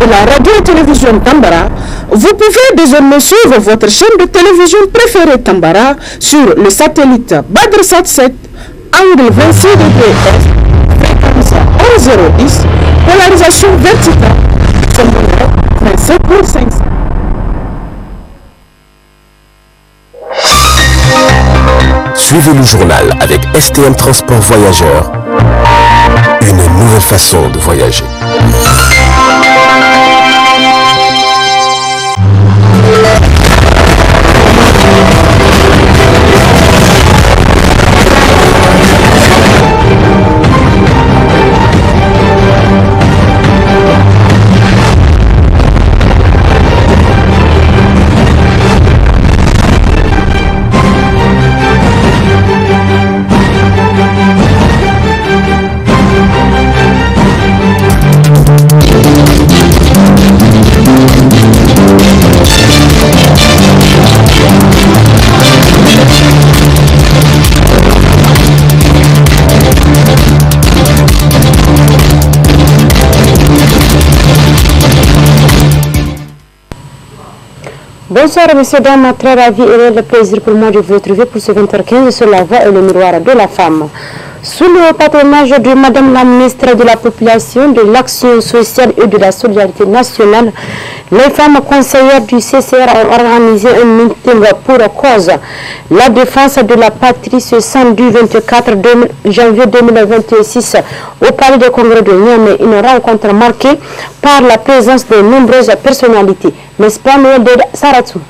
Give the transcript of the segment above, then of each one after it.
de la radio-télévision Tambara, vous pouvez désormais suivre votre chaîne de télévision préférée Tambara sur le satellite Badrsat 7, angle 26 degrés Est, fréquence 110, polarisation verticale, symbole 27.5. Suivez le journal avec STM Transport Voyageurs. Une nouvelle façon de voyager. Bonsoir messieurs, dames, très ravi et le plaisir pour moi de vous retrouver pour ce 20h15 sur la voie et le miroir de la femme. Sous le patronage de Madame la ministre de la Population, de l'Action sociale et de la Solidarité nationale, les femmes conseillères du CCR ont organisé un meeting pour cause la défense de la patrie ce samedi 24 janvier 2026 au Palais de Congrès de Niamey. Une rencontre marquée par la présence de nombreuses personnalités. N'est-ce pas, Noël de Saratou?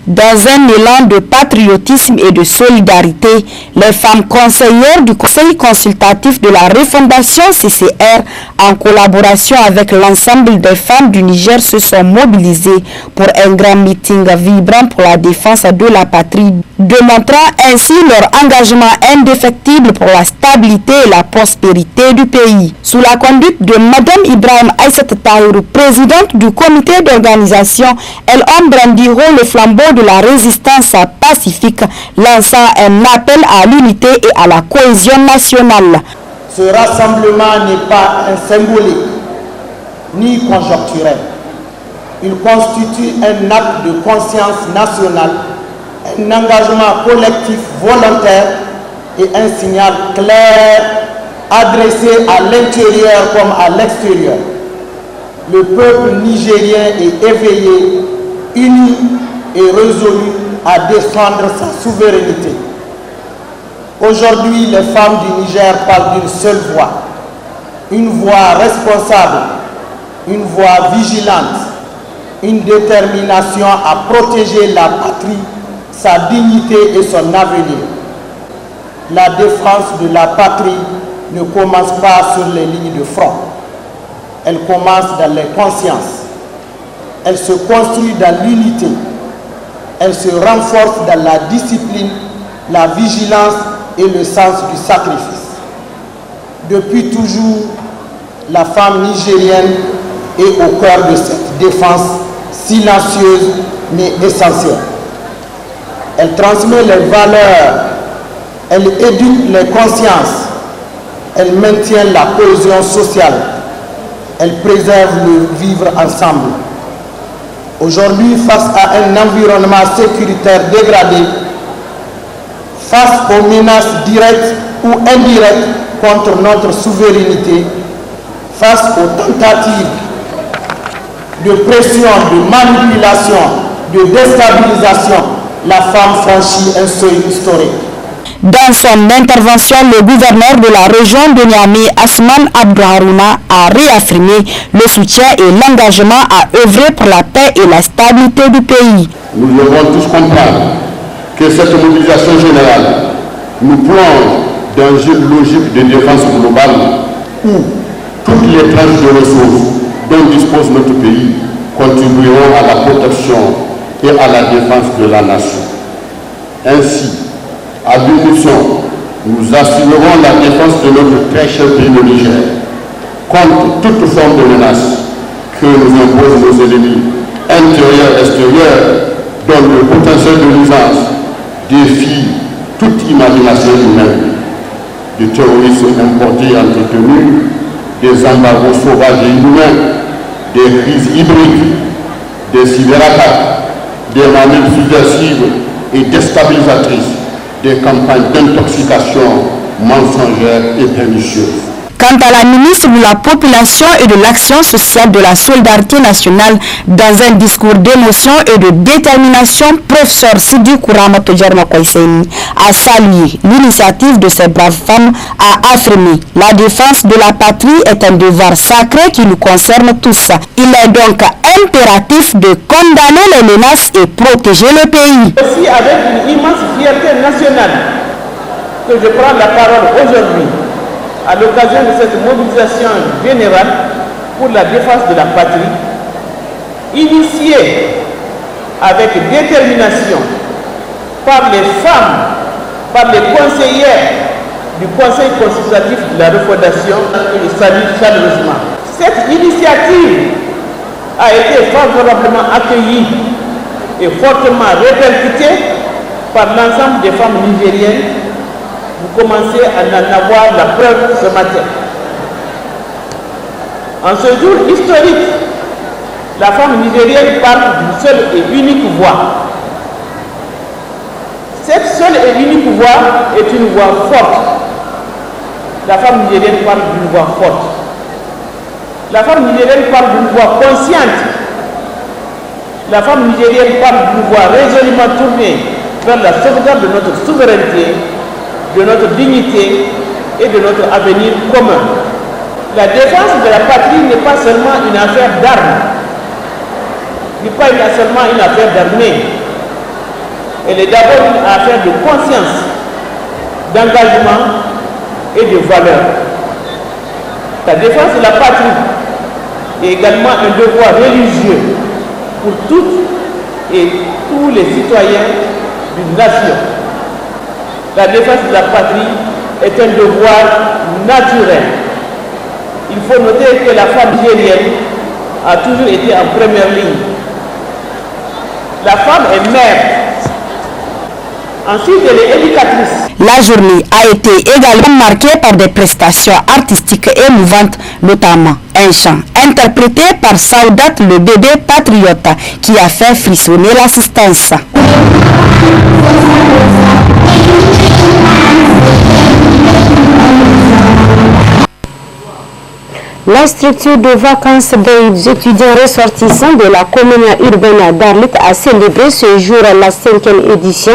Dans un élan de patriotisme et de solidarité, les femmes conseillères du Conseil consultatif de la refondation CCR, en collaboration avec l'ensemble des femmes du Niger, se sont mobilisées pour un grand meeting vibrant pour la défense de la patrie, démontrant ainsi leur engagement indéfectible pour la stabilité et la prospérité du pays. Sous la conduite de Mme Ibrahim Aïssat Tahirou, présidente du comité d'organisation, elles ont brandi haut le flambeau de la résistance pacifique, lançant un appel à l'unité et à la cohésion nationale. Ce rassemblement n'est pas un symbolique ni conjoncturel. Il constitue un acte de conscience nationale, un engagement collectif volontaire et un signal clair adressé à l'intérieur comme à l'extérieur. Le peuple nigérien est éveillé, uni et résolu à défendre sa souveraineté. Aujourd'hui, les femmes du Niger parlent d'une seule voix, une voix responsable, une voix vigilante, une détermination à protéger la patrie, sa dignité et son avenir. La défense de la patrie ne commence pas sur les lignes de front, elle commence dans les consciences, elle se construit dans l'unité, elle se renforce dans la discipline, la vigilance et le sens du sacrifice. Depuis toujours, la femme nigérienne est au cœur de cette défense silencieuse mais essentielle. Elle transmet les valeurs, elle éduque les consciences, elle maintient la cohésion sociale, elle préserve le vivre ensemble. Aujourd'hui, face à un environnement sécuritaire dégradé, face aux menaces directes ou indirectes contre notre souveraineté, face aux tentatives de pression, de manipulation, de déstabilisation, la femme franchit un seuil historique. Dans son intervention, le gouverneur de la région de Niamey, Asman Abdouharouna, a réaffirmé le soutien et l'engagement à œuvrer pour la paix et la stabilité du pays. Nous devons tous comprendre que cette mobilisation générale nous plonge dans une logique de défense globale où toutes les tranches de ressources dont dispose notre pays contribueront à la protection et à la défense de la nation. Ainsi, à deux missions, nous assurerons la défense de notre très cher pays le Niger contre toute forme de menace que nous imposent nos ennemis intérieurs et extérieurs, dont le potentiel de nuisance, des défie toute imagination humaine, du terrorisme importé et entretenu, des embargos sauvages et inhumains, des crises hybrides, des cyberattaques, des manœuvres subversives et déstabilisatrices, des campagnes d'intoxication mensongères et pernicieuses. Quant à la ministre de la Population et de l'Action sociale de la Solidarité nationale, dans un discours d'émotion et de détermination, professeur Sidi Kouramato Djermakoïseni a salué l'initiative de ces braves femmes, a affirmé la défense de la patrie est un devoir sacré qui nous concerne tous. Il est donc impératif de condamner les menaces et protéger le pays. Aussi avec une immense fierté nationale que je prends la parole aujourd'hui à l'occasion de cette mobilisation générale pour la défense de la patrie, initiée avec détermination par les femmes, par les conseillères du Conseil consultatif de la refondation, que je salue chaleureusement. Cette initiative a été favorablement accueillie et fortement répercutée par l'ensemble des femmes nigériennes. Vous commencez à en avoir la preuve ce matin. En ce jour historique, la femme nigérienne parle d'une seule et unique voix. Cette seule et unique voix est une voix forte. La femme nigérienne parle d'une voix forte. La femme nigérienne parle d'une voix consciente. La femme nigérienne parle d'une voix résolument tournée vers la sauvegarde de notre souveraineté, de notre dignité et de notre avenir commun. La défense de la patrie n'est pas seulement une affaire d'armes, n'est pas seulement une affaire d'armée. Elle est d'abord une affaire de conscience, d'engagement et de valeur. La défense de la patrie est également un devoir religieux pour toutes et tous les citoyens d'une nation. La défense de la patrie est un devoir naturel. Il faut noter que la femme nigérienne a toujours été en première ligne. La femme est mère. Ensuite, elle est éducatrice. La journée a été également marquée par des prestations artistiques émouvantes, notamment un chant interprété par Saoudat le bébé patriote qui a fait frissonner l'assistance. La structure de vacances des étudiants ressortissants de la commune urbaine d'Arlit a célébré ce jour la 5e édition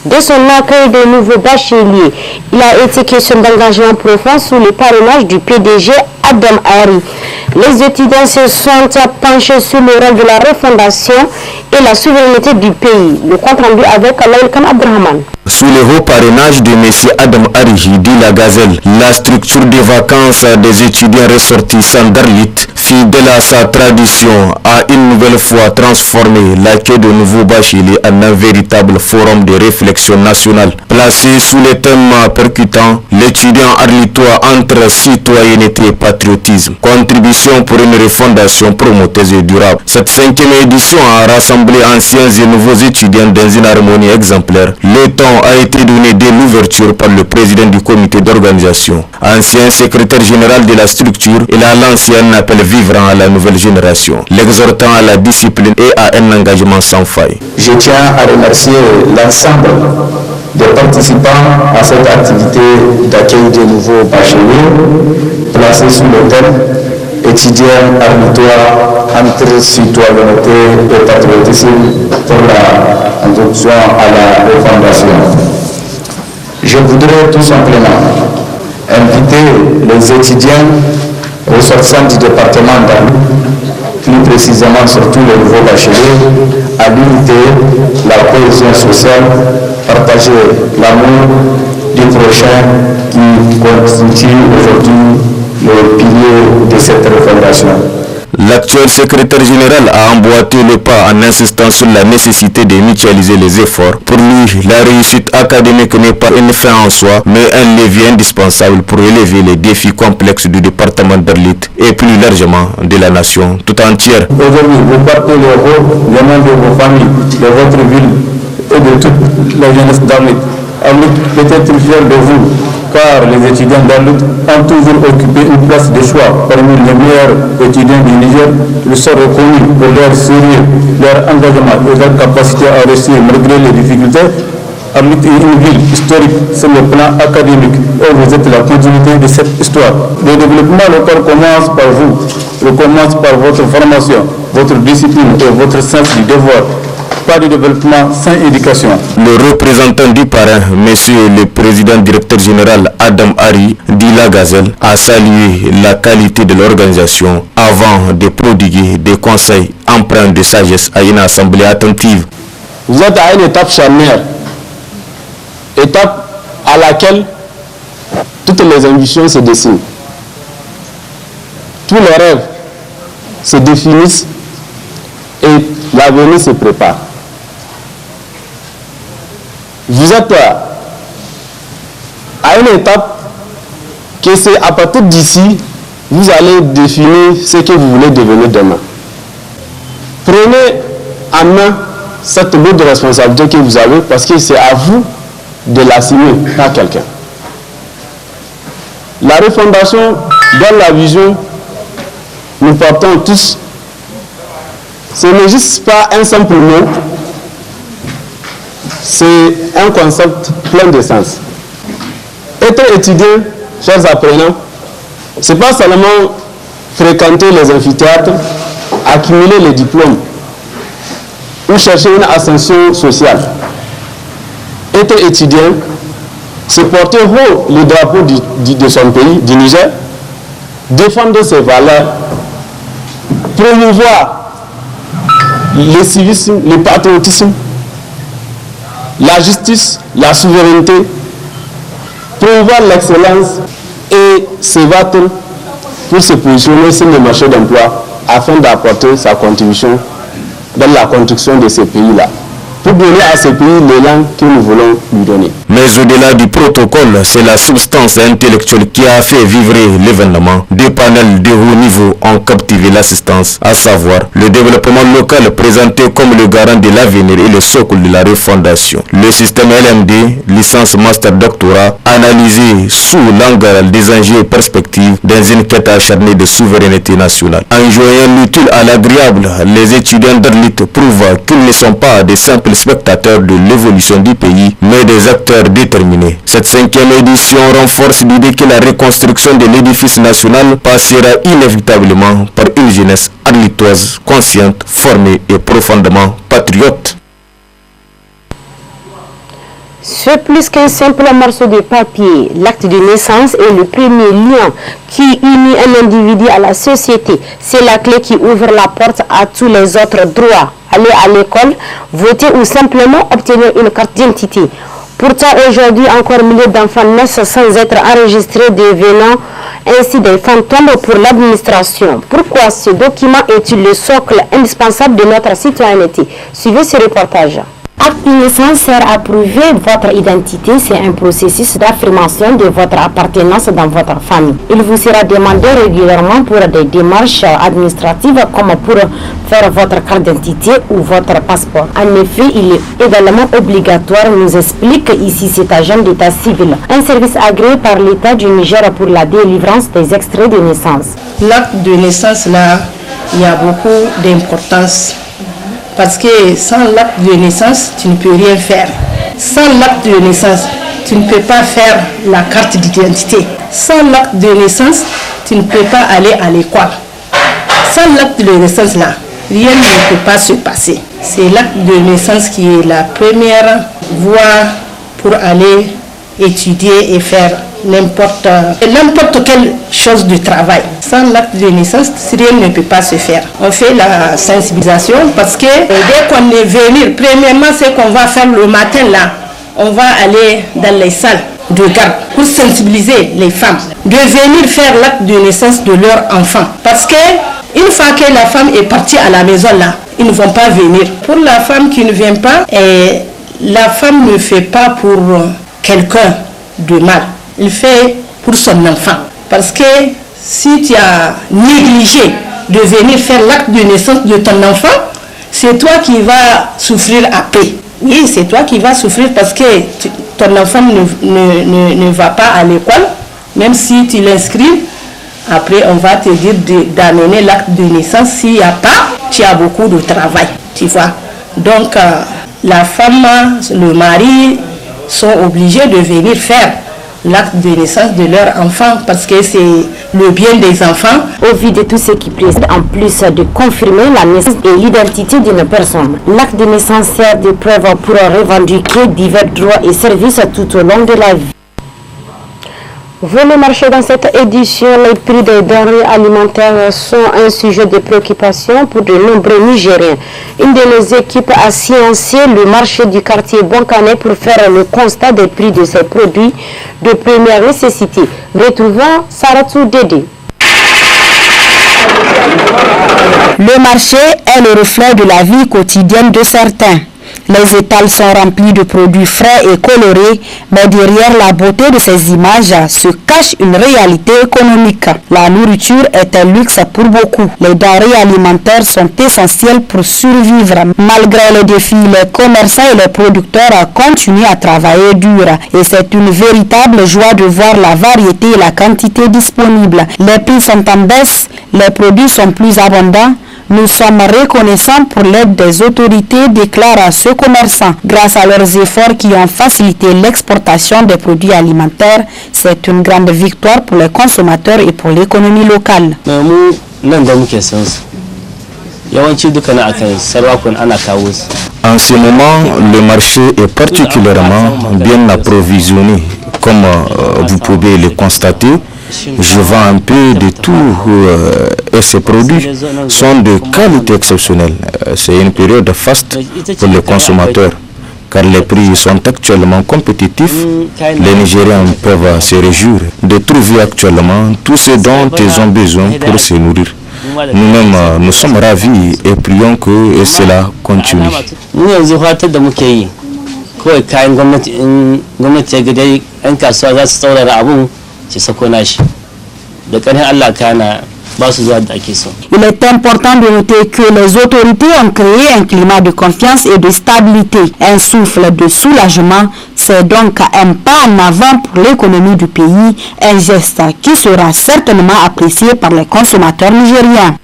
de son accueil de nouveaux bacheliers. Il a été question d'engagement profond sous le parrainage du PDG Adam Hari. Les étudiants se sont penchés sur le rôle de la refondation et la souveraineté du pays. Le compte rendu avec Laïkan Abdrahman. Sous le haut parrainage de M. Adam Ariji, dit la Gazelle, la structure de vacances des étudiants ressortissants d'Arlit, fidèle à sa tradition, a une nouvelle fois transformé l'accueil de nouveaux bacheliers en un véritable forum de réflexion nationale. Placé sous les thèmes percutants, l'étudiant arlitois entre citoyenneté et patriotisme, contribution pour une refondation promoteuse et durable. Cette 5e édition a rassemblé anciens et nouveaux étudiants dans une harmonie exemplaire. Le temps a été donné dès l'ouverture par le président du comité d'organisation, ancien secrétaire général de la structure, et a lancé un appel vibrant à la nouvelle génération, l'exhortant à la discipline et à un engagement sans faille. Je tiens à remercier l'ensemble des participants à cette activité d'accueil des nouveaux bacheliers, placés sous le thème étudiants arlitois entre citoyenneté et patriotisme pour la introduction à la refondation. Je voudrais tout simplement inviter les étudiants ressortissants du département d'Arlit, plus précisément surtout les nouveaux bacheliers, à l'unité, la cohésion sociale, partager l'amour du prochain qui constitue aujourd'hui le pilier de cette refondation. L'actuel secrétaire général a emboîté le pas en insistant sur la nécessité de mutualiser les efforts. Pour lui, la réussite académique n'est pas une fin en soi, mais un levier indispensable pour élever les défis complexes du département d'Arlit et plus largement de la nation tout entière. Aujourd'hui, vous portez les noms de vos familles, de votre ville et de toute la jeunesse d'Arlit. Arlit peut être fier de vous, car les étudiants d'Arlit ont toujours occupé une place de choix parmi les meilleurs étudiants du Niger. Ils sont reconnus pour leur sérieux, leur engagement et leur capacité à réussir malgré les difficultés. Arlit est une ville historique sur le plan académique et vous êtes la continuité de cette histoire. Le développement local commence par vous, il commence par votre formation, votre discipline et votre sens du devoir. Pas de développement sans éducation. Le représentant du parrain, monsieur le président directeur général Adam Ari d'Ila Gazelle, a salué la qualité de l'organisation avant de prodiguer des conseils empreints de sagesse à une assemblée attentive. Vous êtes à une étape charnière, étape à laquelle toutes les ambitions se dessinent. Tous les rêves se définissent et l'avenir se prépare. Vous êtes à une étape que c'est à partir d'ici, vous allez définir ce que vous voulez devenir demain. Prenez en main cette lourde responsabilité que vous avez parce que c'est à vous de l'assumer, pas quelqu'un. La refondation dans la vision, nous portons tous, ce n'est juste pas un simple mot, c'est un concept plein de sens. Être étudiant, chers apprenants, ce n'est pas seulement fréquenter les amphithéâtres, accumuler les diplômes ou chercher une ascension sociale. Être étudiant, c'est porter haut le drapeau de son pays, du Niger, défendre ses valeurs, promouvoir le civisme, le patriotisme, la justice, la souveraineté, promouvoir l'excellence et se battre pour se positionner sur le marché d'emploi afin d'apporter sa contribution dans la construction de ces pays-là, pour donner à ce pays l'élan que nous voulons lui donner. Mais au-delà du protocole, c'est la substance intellectuelle qui a fait vibrer l'événement. Deux panels de haut niveau ont captivé l'assistance, à savoir le développement local présenté comme le garant de l'avenir et le socle de la refondation. Le système LMD, licence master doctorat, analysé sous l'angle des enjeux et perspectives dans une quête acharnée de souveraineté nationale. En joignant l'utile à l'agréable, les étudiants d'Arlit prouvent qu'ils ne sont pas des simples spectateurs de l'évolution du pays, mais des acteurs déterminés. Cette 5e édition renforce l'idée que la reconstruction de l'édifice national passera inévitablement par une jeunesse arlitoise consciente, formée et profondément patriote. C'est plus qu'un simple morceau de papier. L'acte de naissance est le premier lien qui unit un individu à la société. C'est la clé qui ouvre la porte à tous les autres droits. Aller à l'école, voter ou simplement obtenir une carte d'identité. Pourtant, aujourd'hui, encore milliers d'enfants naissent sans être enregistrés, devenant ainsi des fantômes pour l'administration. Pourquoi ce document est-il le socle indispensable de notre citoyenneté? Suivez ce reportage. Acte de naissance sert à prouver votre identité. C'est un processus d'affirmation de votre appartenance dans votre famille. Il vous sera demandé régulièrement pour des démarches administratives comme pour faire votre carte d'identité ou votre passeport. En effet, il est également obligatoire, nous explique ici cet agent d'état civil, un service agréé par l'État du Niger pour la délivrance des extraits de naissance. L'acte de naissance, là, il y a beaucoup d'importance. Parce que sans l'acte de naissance, tu ne peux rien faire. Sans l'acte de naissance, tu ne peux pas faire la carte d'identité. Sans l'acte de naissance, tu ne peux pas aller à l'école. Sans l'acte de naissance, là, rien ne peut pas se passer. C'est l'acte de naissance qui est la première voie pour aller étudier et faire n'importe quelle chose de travail. Sans l'acte de naissance, rien ne peut pas se faire. On fait la sensibilisation parce que dès qu'on est venu, premièrement, c'est qu'on va faire le matin là, on va aller dans les salles de garde pour sensibiliser les femmes de venir faire l'acte de naissance de leur enfant. Parce que une fois que la femme est partie à la maison là, ils ne vont pas venir. Pour la femme qui ne vient pas, la femme ne fait pas pour quelqu'un de mal. Il fait pour son enfant. Parce que si tu as négligé de venir faire l'acte de naissance de ton enfant, c'est toi qui vas souffrir après. oui, c'est toi qui vas souffrir parce que ton enfant ne va pas à l'école, même si tu l'inscris. Après, on va te dire d'amener l'acte de naissance. S'il n'y a pas, tu as beaucoup de travail, tu vois. Donc, la femme, le mari sont obligés de venir faire l'acte de naissance de leur enfant parce que c'est le bien des enfants. Au vu de tout ce qui précède, en plus de confirmer la naissance et l'identité d'une personne, l'acte de naissance sert de preuve pour revendiquer divers droits et services tout au long de la vie. Venez marcher dans cette édition, les prix des denrées alimentaires sont un sujet de préoccupation pour de nombreux Nigériens. Une de nos équipes a sciencé le marché du quartier Bonkané pour faire le constat des prix de ces produits de première nécessité. Retrouvons Saratou Dédé. Le marché est le reflet de la vie quotidienne de certains. Les étals sont remplis de produits frais et colorés, mais derrière la beauté de ces images se cache une réalité économique. La nourriture est un luxe pour beaucoup. Les denrées alimentaires sont essentielles pour survivre. Malgré les défis, les commerçants et les producteurs continuent à travailler dur. Et c'est une véritable joie de voir la variété et la quantité disponibles. Les prix sont en baisse, les produits sont plus abondants. Nous sommes reconnaissants pour l'aide des autorités, déclarent ce commerçant. Grâce à leurs efforts qui ont facilité l'exportation des produits alimentaires, c'est une grande victoire pour les consommateurs et pour l'économie locale. En ce moment, le marché est particulièrement bien approvisionné. Comme vous pouvez le constater, je vends un peu de tout et ces produits sont de qualité exceptionnelle. C'est une période faste pour les consommateurs car les prix sont actuellement compétitifs. Les Nigériens peuvent se réjouir de trouver actuellement tout ce dont ils ont besoin pour se nourrir. Nous-mêmes, nous sommes ravis et prions que cela continue. Il est important de noter que les autorités ont créé un climat de confiance et de stabilité. Un souffle de soulagement, c'est donc un pas en avant pour l'économie du pays, un geste qui sera certainement apprécié par les consommateurs nigériens.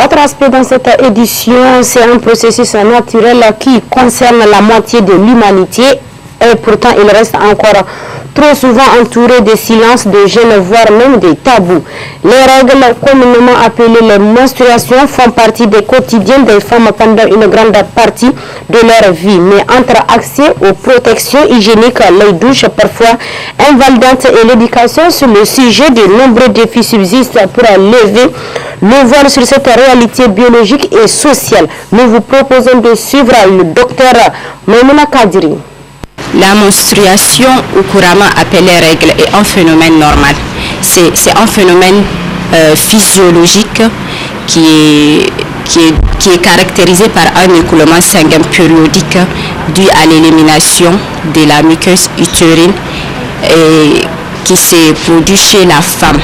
Autre aspect dans cette édition, c'est un processus naturel qui concerne la moitié de l'humanité et pourtant il reste encore trop souvent entouré de silence, de gêne, voire même des tabous. Les règles communément appelées les menstruations font partie des quotidiens des femmes pendant une grande partie de leur vie. Mais entre accès aux protections hygiéniques, les douches parfois invalidantes et l'éducation sur le sujet, de nombreux défis subsistent pour lever le voile sur cette réalité biologique et sociale. Nous vous proposons de suivre le docteur Maimouna Kadiri. La menstruation, ou couramment appelée règle, est un phénomène normal. C'est un phénomène physiologique qui est caractérisé par un écoulement sanguin périodique dû à l'élimination de la muqueuse utérine et qui se produit chez la femme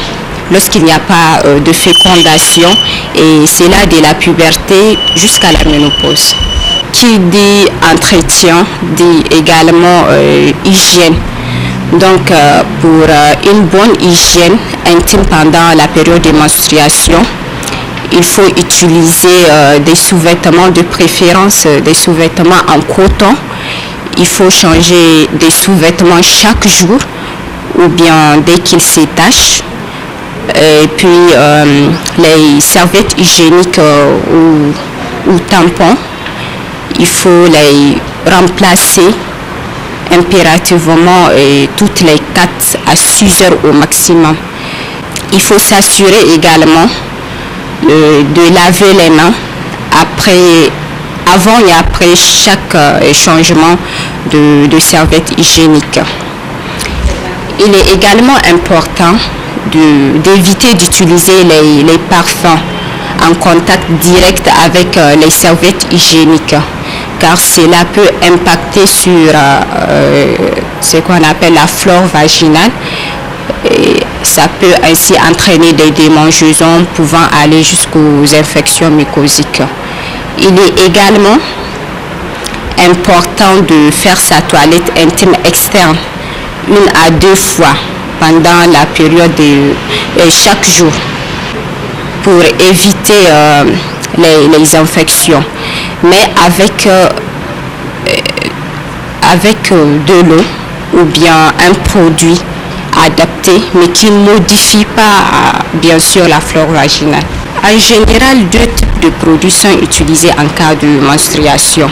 lorsqu'il n'y a pas de fécondation, et c'est là de la puberté jusqu'à la ménopause. Qui dit entretien dit également hygiène. Donc pour une bonne hygiène intime pendant la période de menstruation, il faut utiliser des sous-vêtements, de préférence des sous-vêtements en coton. Il faut changer des sous-vêtements chaque jour ou bien dès qu'ils s'étachent. Et puis les serviettes hygiéniques ou tampons, il faut les remplacer impérativement toutes les 4 à 6 heures au maximum. Il faut s'assurer également de laver les mains avant et après chaque changement de serviette hygiénique. Il est également important d'éviter d'utiliser les parfums en contact direct avec les serviettes hygiéniques, car cela peut impacter sur ce qu'on appelle la flore vaginale. Et ça peut ainsi entraîner des démangeaisons pouvant aller jusqu'aux infections mucosiques. Il est également important de faire sa toilette intime externe 1 à 2 fois pendant la période de chaque jour pour éviter les infections, mais avec de l'eau ou bien un produit adapté, mais qui ne modifie pas bien sûr la flore vaginale. En général, 2 types de produits sont utilisés en cas de menstruation.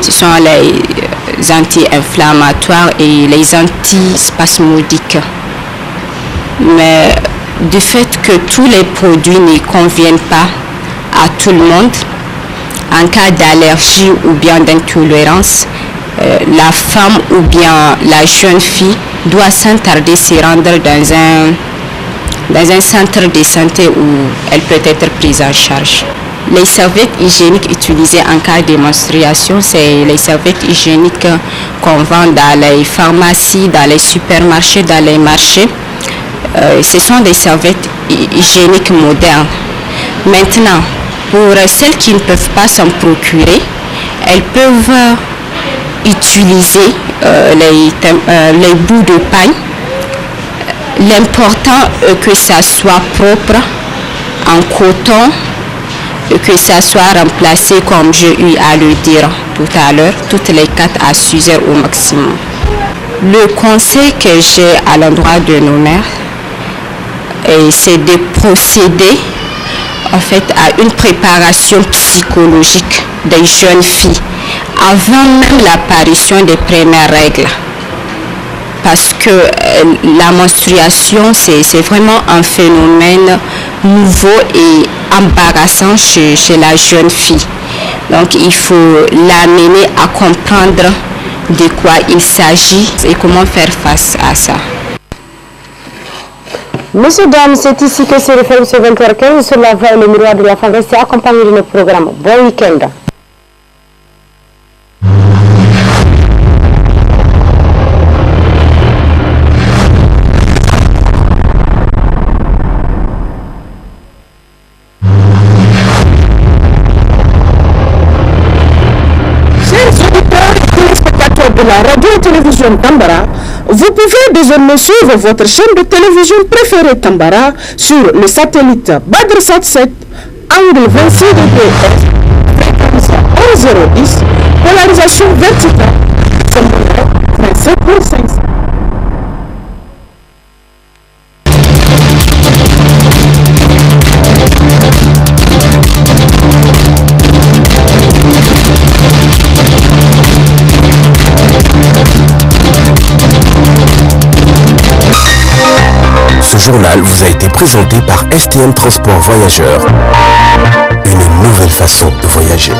Ce sont les anti-inflammatoires et les antispasmodiques. Mais du fait que tous les produits ne conviennent pas à tout le monde, en cas d'allergie ou bien d'intolérance, la femme ou bien la jeune fille doit sans tarder se rendre dans un centre de santé où elle peut être prise en charge. Les serviettes hygiéniques utilisées en cas de menstruation, c'est les serviettes hygiéniques qu'on vend dans les pharmacies, dans les supermarchés, dans les marchés. Ce sont des serviettes hygiéniques modernes. Maintenant, pour celles qui ne peuvent pas s'en procurer, elles peuvent utiliser les bouts de paille. L'important est que ça soit propre, en coton, que ça soit remplacé, comme j'ai eu à le dire tout à l'heure, toutes les 4 à 6 heures au maximum. Le conseil que j'ai à l'endroit de nos mères, c'est de procéder en fait à une préparation psychologique des jeunes filles avant même l'apparition des premières règles. Parce que la menstruation, c'est vraiment un phénomène nouveau et embarrassant chez la jeune fille. Donc il faut l'amener à comprendre de quoi il s'agit et comment faire face à ça. Messieurs, dames, c'est ici que se referme ce 20h15 sur la voie et le miroir de la femme. Restez accompagnés de notre programme. Bon week-end. De la radio et télévision Tambara, vous pouvez désormais suivre votre chaîne de télévision préférée Tambara sur le satellite Badrsat 7, angle 26 degrés Est, fréquence 1010, polarisation verticale, symbole 27.5. Ce journal vous a été présenté par STM Transport Voyageurs. Une nouvelle façon de voyager.